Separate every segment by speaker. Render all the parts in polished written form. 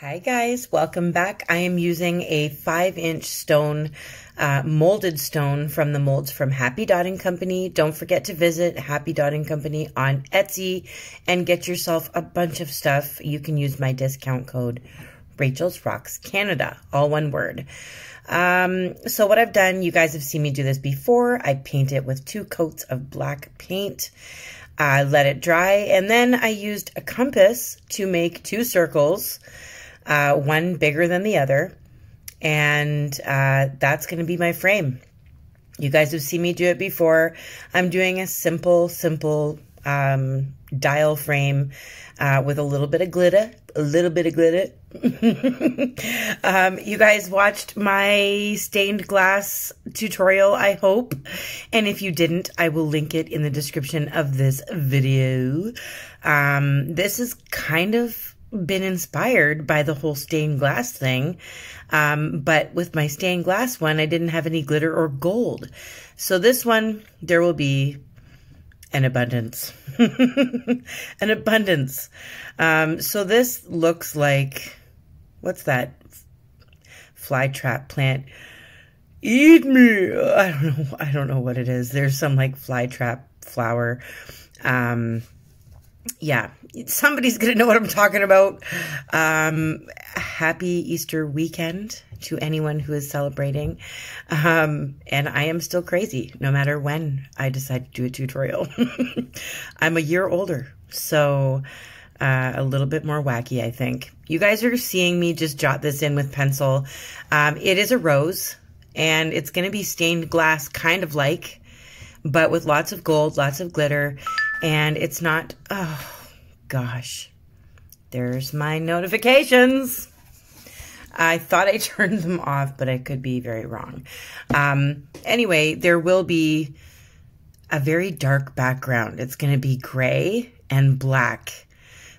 Speaker 1: Hi guys, welcome back. I am using a 5-inch stone, molded stone from the molds from Happy Dotting Company. Don't forget to visit Happy Dotting Company on Etsy and get yourself a bunch of stuff. You can use my discount code Rachel's Rocks Canada, all one word. So what I've done, you guys have seen me do this before. I paint it with 2 coats of black paint. I let it dry, and then I used a compass to make 2 circles. One bigger than the other, and that's going to be my frame. You guys have seen me do it before. I'm doing a simple dial frame with a little bit of glitter, you guys watched my stained glass tutorial, I hope, and if you didn't, I will link it in the description of this video. This is kind of been inspired by the whole stained glass thing, but with my stained glass one, I didn't have any glitter or gold. So this one, there will be an abundance. An abundance. So this looks like, what's that? Flytrap plant. Eat me! I don't know what it is. There's some like flytrap flower. Yeah, somebody's going to know what I'm talking about. Happy Easter weekend to anyone who is celebrating. And I am still crazy no matter when I decide to do a tutorial. I'm a year older, so a little bit more wacky, I think. You guys are seeing me just jot this in with pencil. It is a rose, and it's going to be stained glass kind of like, but with lots of gold, lots of glitter. And it's not, oh gosh, there's my notifications. I thought I turned them off, but I could be very wrong. Anyway, there will be a very dark background. It's going to be gray and black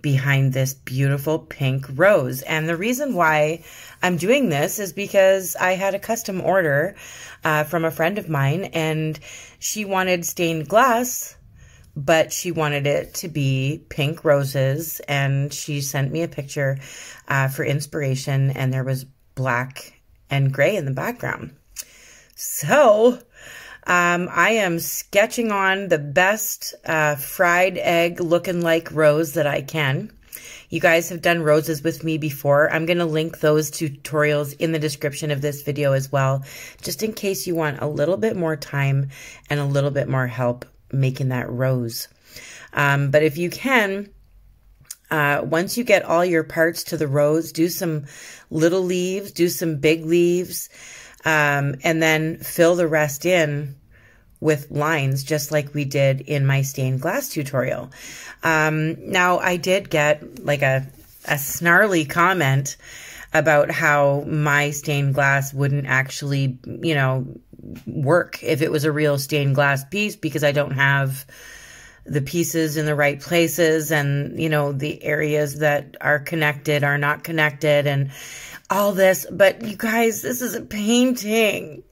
Speaker 1: behind this beautiful pink rose. And the reason why I'm doing this is because I had a custom order from a friend of mine, and she wanted stained glass, but she wanted it to be pink roses, and she sent me a picture for inspiration, and there was black and gray in the background. So I am sketching on the best fried egg looking like rose that I can. You guys have done roses with me before. I'm going to link those tutorials in the description of this video as well, just in case you want a little bit more time and a little bit more help making that rose. But if you can, once you get all your parts to the rose, do some little leaves, do some big leaves, and then fill the rest in with lines, just like we did in my stained glass tutorial. Now, I did get like a snarly comment about how my stained glass wouldn't actually, you know, work if it was a real stained glass piece, because I don't have the pieces in the right places, and, you know, the areas that are connected are not connected and all this. But you guys, this is a painting,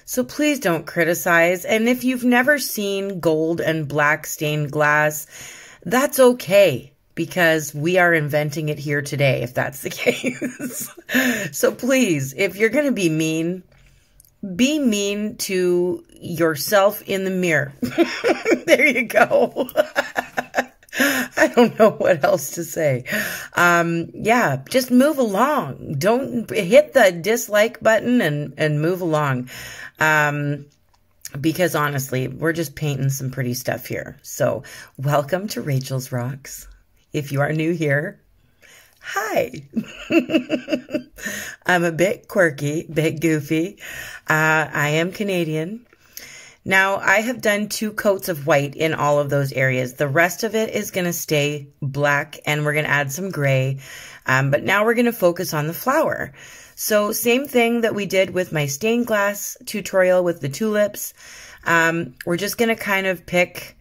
Speaker 1: so please don't criticize. And if you've never seen gold and black stained glass, that's okay, because we are inventing it here today, if that's the case. So please, if you're going to be mean to yourself in the mirror. There you go. I don't know what else to say. Yeah, just move along. Don't hit the dislike button and move along. Because honestly, we're just painting some pretty stuff here. So welcome to Rachel's Rocks. If you are new here, hi. I'm a bit quirky, bit goofy. I am Canadian. Now, I have done 2 coats of white in all of those areas. The rest of it is going to stay black, and we're going to add some gray. But now we're going to focus on the flower. So same thing that we did with my stained glass tutorial with the tulips. We're just going to kind of pick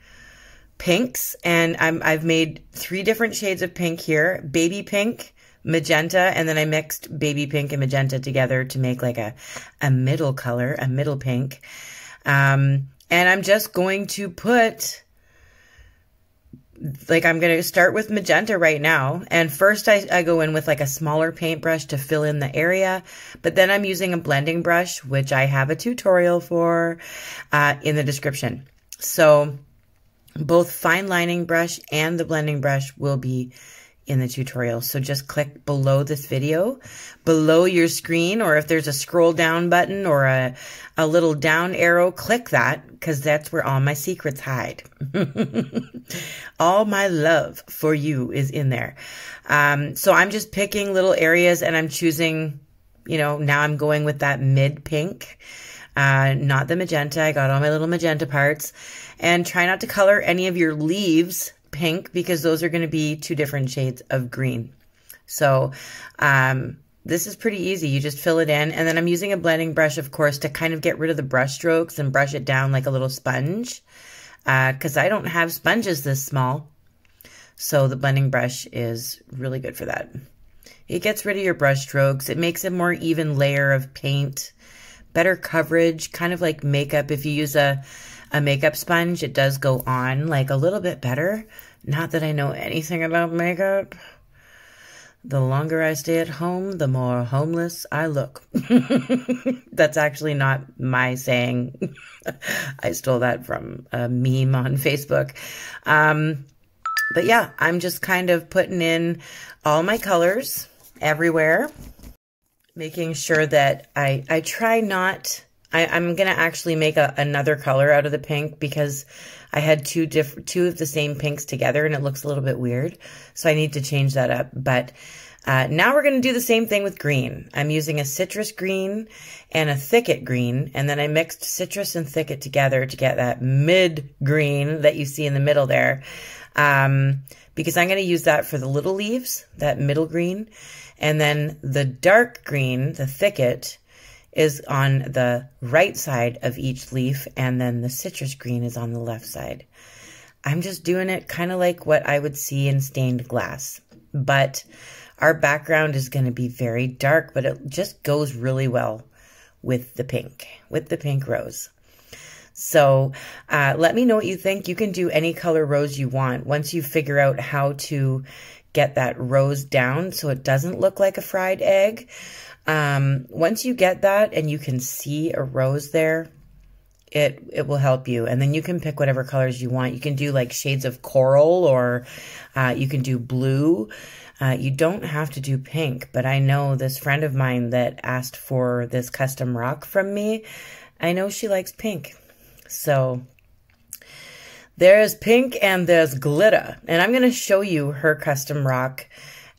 Speaker 1: pinks, and I've made 3 different shades of pink here. Baby pink, magenta, and then I mixed baby pink and magenta together to make like a middle color, a middle pink. And I'm just going to put like I'm going to start with magenta right now. And first I go in with like a smaller paintbrush to fill in the area, but then I'm using a blending brush, which I have a tutorial for in the description. So both fine lining brush and the blending brush will be in the tutorial. So just click below this video, below your screen, or if there's a scroll down button or a little down arrow, click that, because that's where all my secrets hide. All my love for you is in there. So I'm just picking little areas, and I'm choosing, you know, now I'm going with that mid pink, not the magenta. I got all my little magenta parts. And try not to color any of your leaves pink, because those are going to be two different shades of green. So this is pretty easy. You just fill it in, and then I'm using a blending brush, of course, to kind of get rid of the brush strokes and brush it down like a little sponge, because I don't have sponges this small. So the blending brush is really good for that. It gets rid of your brush strokes. It makes a more even layer of paint, better coverage, kind of like makeup. If you use a makeup sponge, it does go on like a little bit better. Not that I know anything about makeup. The longer I stay at home, the more homeless I look. That's actually not my saying. I stole that from a meme on Facebook. But yeah, I'm just kind of putting in all my colors everywhere, making sure that I try not... I'm going to actually make another color out of the pink, because I had two of the same pinks together and it looks a little bit weird. So I need to change that up. But now we're going to do the same thing with green. I'm using a citrus green and a thicket green. And then I mixed citrus and thicket together to get that mid green that you see in the middle there. Because I'm going to use that for the little leaves, that middle green. And then the dark green, the thicket, is on the right side of each leaf, and then the citrus green is on the left side. I'm just doing it kind of like what I would see in stained glass, but our background is going to be very dark, but it just goes really well with the pink rose. So let me know what you think. You can do any color rose you want once you figure out how to get that rose down so it doesn't look like a fried egg. Once you get that and you can see a rose there, it will help you. And then you can pick whatever colors you want. You can do like shades of coral, or you can do blue. You don't have to do pink, but I know this friend of mine that asked for this custom rock from me, I know she likes pink. So there's pink and there's glitter. And I'm going to show you her custom rock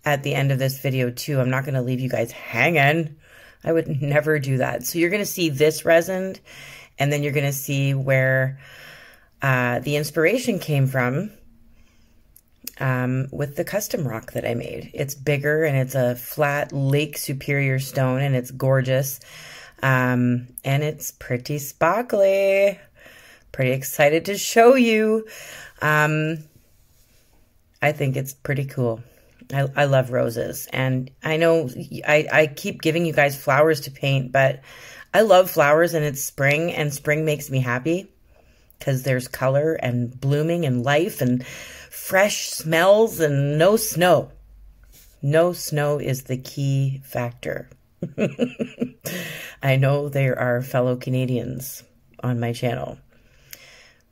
Speaker 1: at the end of this video too. I'm not going to leave you guys hanging. I would never do that. So you're going to see this resin, and then you're going to see where the inspiration came from with the custom rock that I made. It's bigger, and it's a flat Lake Superior stone, and it's gorgeous. And it's pretty sparkly. Pretty excited to show you. I think it's pretty cool. I love roses, and I know I keep giving you guys flowers to paint, but I love flowers, and it's spring, and spring makes me happy because there's color and blooming and life and fresh smells and no snow. No snow is the key factor. I know there are fellow Canadians on my channel,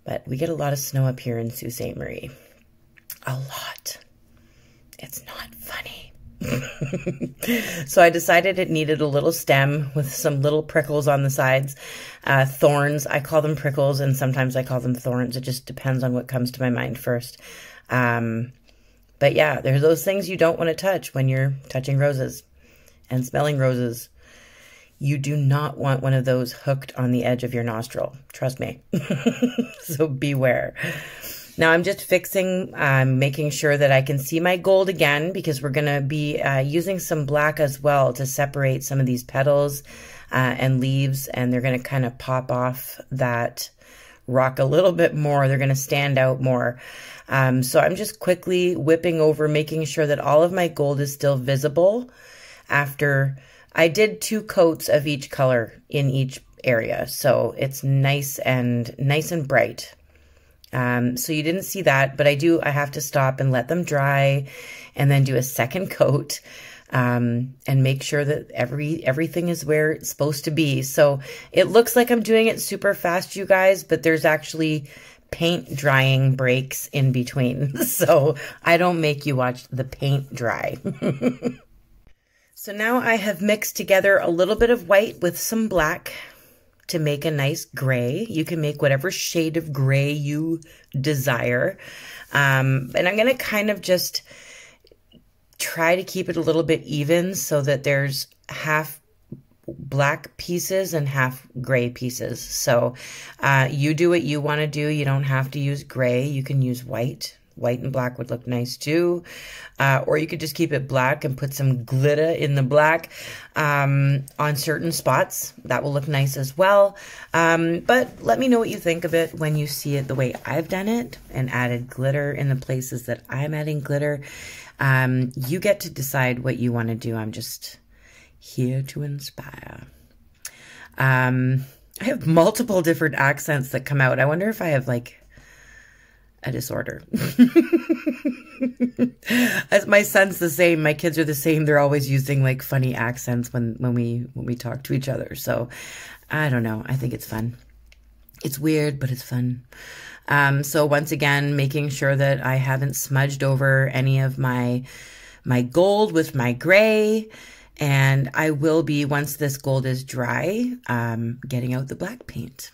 Speaker 1: but we get a lot of snow up here in Sault Ste. Marie. A lot. It's not funny. So I decided it needed a little stem with some little prickles on the sides. Thorns, I call them prickles, and sometimes I call them thorns. It just depends on what comes to my mind first. But yeah, there's those things you don't want to touch when you're touching roses and smelling roses. You do not want one of those hooked on the edge of your nostril. Trust me. So beware. Now I'm just fixing, making sure that I can see my gold again, because we're going to be using some black as well to separate some of these petals and leaves, and they're going to kind of pop off that rock a little bit more. They're going to stand out more. So I'm just quickly whipping over, making sure that all of my gold is still visible after I did 2 coats of each color in each area. So it's nice and bright. So you didn't see that, but I have to stop and let them dry and then do a second coat, and make sure that everything is where it's supposed to be. So it looks like I'm doing it super fast, you guys, but there's actually paint drying breaks in between. So I don't make you watch the paint dry. So now I have mixed together a little bit of white with some black to make a nice gray. You can make whatever shade of gray you desire. And I'm going to kind of just try to keep it a little bit even so that there's half black pieces and half gray pieces. So you do what you want to do. You don't have to use gray. You can use white. White and black would look nice too. Or you could just keep it black and put some glitter in the black on certain spots. That will look nice as well. But let me know what you think of it when you see it the way I've done it and added glitter in the places that I'm adding glitter. You get to decide what you want to do. I'm just here to inspire. I have multiple different accents that come out. I wonder if I have like a disorder. As my son's the same, my kids are the same. They're always using like funny accents when we talk to each other. So I don't know. I think it's fun. It's weird, but it's fun. So once again, making sure that I haven't smudged over any of my gold with my gray. And I will be, once this gold is dry, getting out the black paint.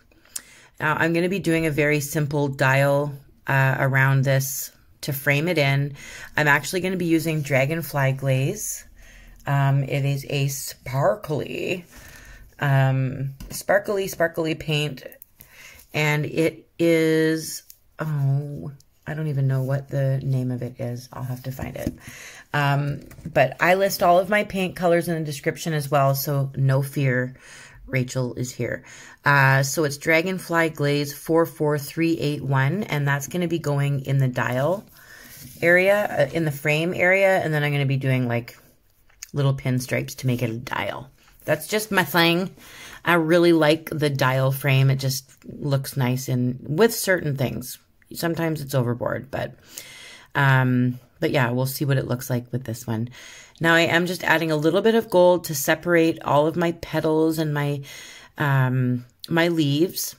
Speaker 1: Now I'm going to be doing a very simple dial around this to frame it in. I'm actually going to be using Dragonfly Glaze. It is a sparkly paint, and it is, oh, I don't even know what the name of it is. I'll have to find it. But I list all of my paint colors in the description as well, so no fear. Rachel is here. So it's Dragonfly Glaze 44381, and that's going to be going in the dial area, in the frame area, and then I'm going to be doing like little pinstripes to make it a dial. That's just my thing. I really like the dial frame. It just looks nice with certain things. Sometimes it's overboard, but yeah, we'll see what it looks like with this one. Now I am just adding a little bit of gold to separate all of my petals and my my leaves.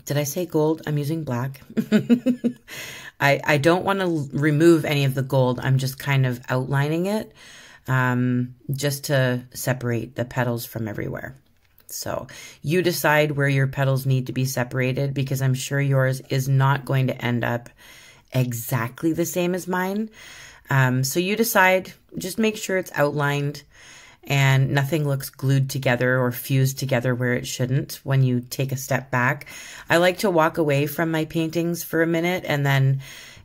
Speaker 1: Did I say gold? I'm using black. I don't want to remove any of the gold. I'm just kind of outlining it just to separate the petals from everywhere. So you decide where your petals need to be separated, because I'm sure yours is not going to end up exactly the same as mine. So you decide, just make sure it's outlined and nothing looks glued together or fused together where it shouldn't when you take a step back. I like to walk away from my paintings for a minute and then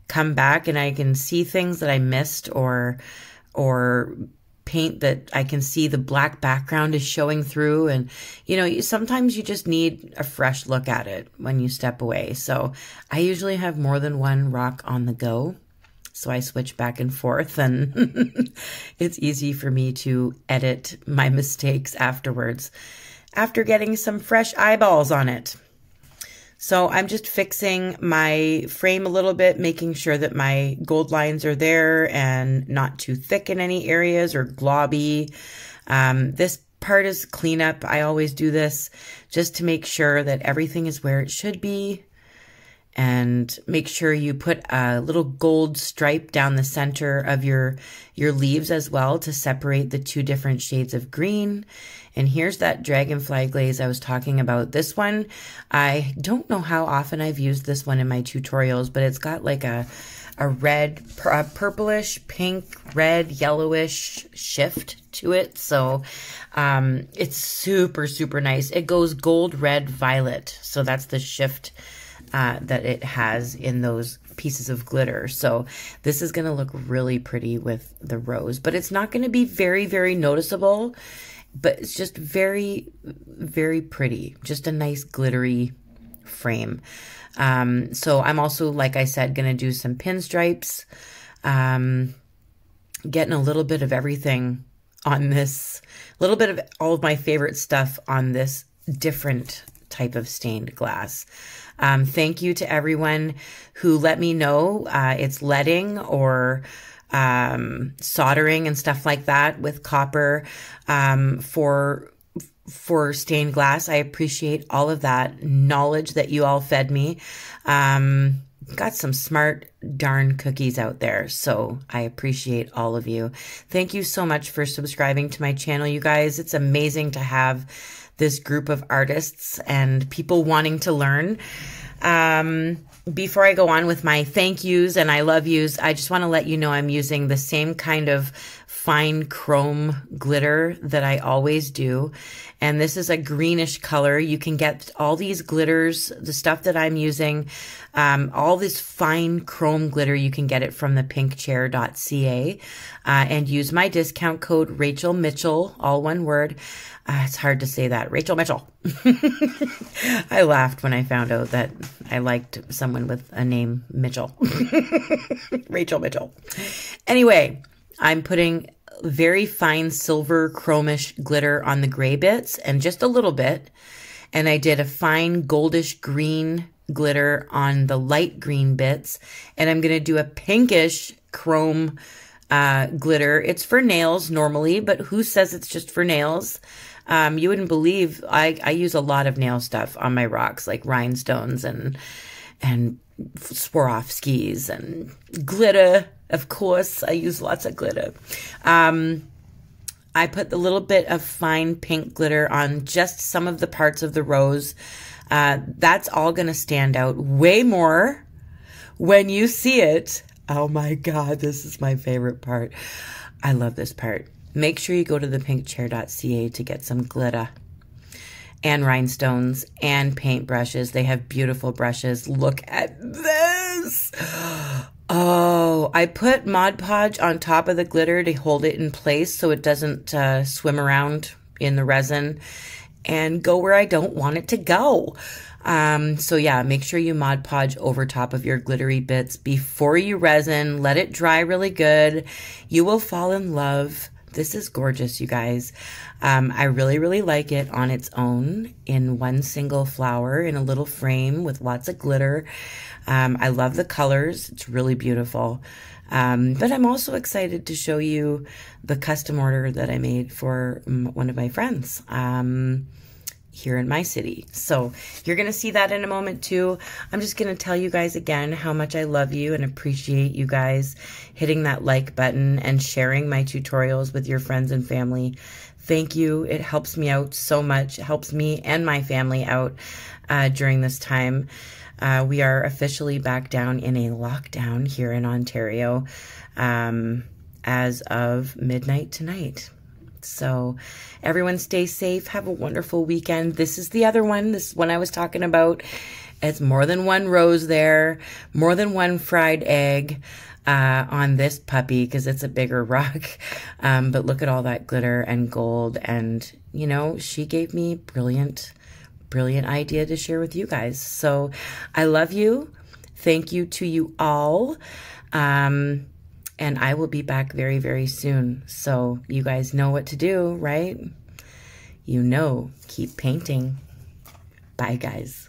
Speaker 1: come back, and I can see things that I missed or paint that I can see the black background is showing through. And, you know, sometimes you just need a fresh look at it when you step away. So I usually have more than one rock on the go. So I switch back and forth, and it's easy for me to edit my mistakes afterwards after getting some fresh eyeballs on it. So I'm just fixing my frame a little bit, making sure that my gold lines are there and not too thick in any areas or globby. This part is cleanup. I always do this just to make sure that everything is where it should be. And make sure you put a little gold stripe down the center of your leaves as well to separate the two different shades of green. And here's that Dragonfly Glaze I was talking about. This one, I don't know how often I've used this one in my tutorials, but it's got like a red, purplish, pink, red, yellowish shift to it. So it's super, super nice. It goes gold, red, violet. So that's the shift that it has in those pieces of glitter. So this is going to look really pretty with the rose, but it's not going to be very, very noticeable, but it's just very, very pretty. Just a nice glittery frame. So I'm also, like I said, going to do some pinstripes, getting a little bit of everything on this, a little bit of all of my favorite stuff on this different type of stained glass. Thank you to everyone who let me know it's leading or soldering and stuff like that with copper for stained glass. I appreciate all of that knowledge that you all fed me. Got some smart darn cookies out there, so I appreciate all of you. Thank you so much for subscribing to my channel, you guys. It's amazing to have this group of artists and people wanting to learn. Before I go on with my thank yous and I love yous, I just want to let you know I'm using the same kind of fine chrome glitter that I always do. And this is a greenish color. You can get all these glitters, the stuff that I'm using, all this fine chrome glitter, you can get it from the pinkchair.ca, and use my discount code Rachel Mitchell, all one word. It's hard to say that. Rachel Mitchell. I laughed when I found out that I liked someone with a name Mitchell. Rachel Mitchell. Anyway, I'm putting very fine silver chromish glitter on the gray bits and just a little bit. And I did a fine goldish green glitter on the light green bits. And I'm going to do a pinkish chrome glitter. It's for nails normally, but who says it's just for nails? You wouldn't believe I use a lot of nail stuff on my rocks, like rhinestones and Swarovskis and glitter. Of course, I use lots of glitter. I put the little bit of fine pink glitter on just some of the parts of the rose. That's all going to stand out way more when you see it. Oh my God, this is my favorite part. I love this part. Make sure you go to the pinkchair.ca to get some glitter and rhinestones and paint brushes. They have beautiful brushes. Look at this. Oh, I put Mod Podge on top of the glitter to hold it in place so it doesn't swim around in the resin and go where I don't want it to go. So yeah, make sure you Mod Podge over top of your glittery bits before you resin. Let it dry really good. You will fall in love. This is gorgeous, you guys. I really, really like it on its own in one single flower in a little frame with lots of glitter. I love the colors. It's really beautiful. But I'm also excited to show you the custom order that I made for one of my friends here in my city. So you're going to see that in a moment too. I'm just going to tell you guys again how much I love you and appreciate you guys hitting that like button and sharing my tutorials with your friends and family. Thank you. It helps me out so much. It helps me and my family out during this time. We are officially back down in a lockdown here in Ontario as of midnight tonight. So everyone stay safe. Have a wonderful weekend. This is the other one. This one I was talking about. It's more than one rose there, more than one fried egg on this puppy because it's a bigger rock. But look at all that glitter and gold. And, you know, she gave me brilliant idea to share with you guys. So I love you. Thank you to you all. And I will be back very, very soon. So you guys know what to do, right? You know, keep painting. Bye, guys.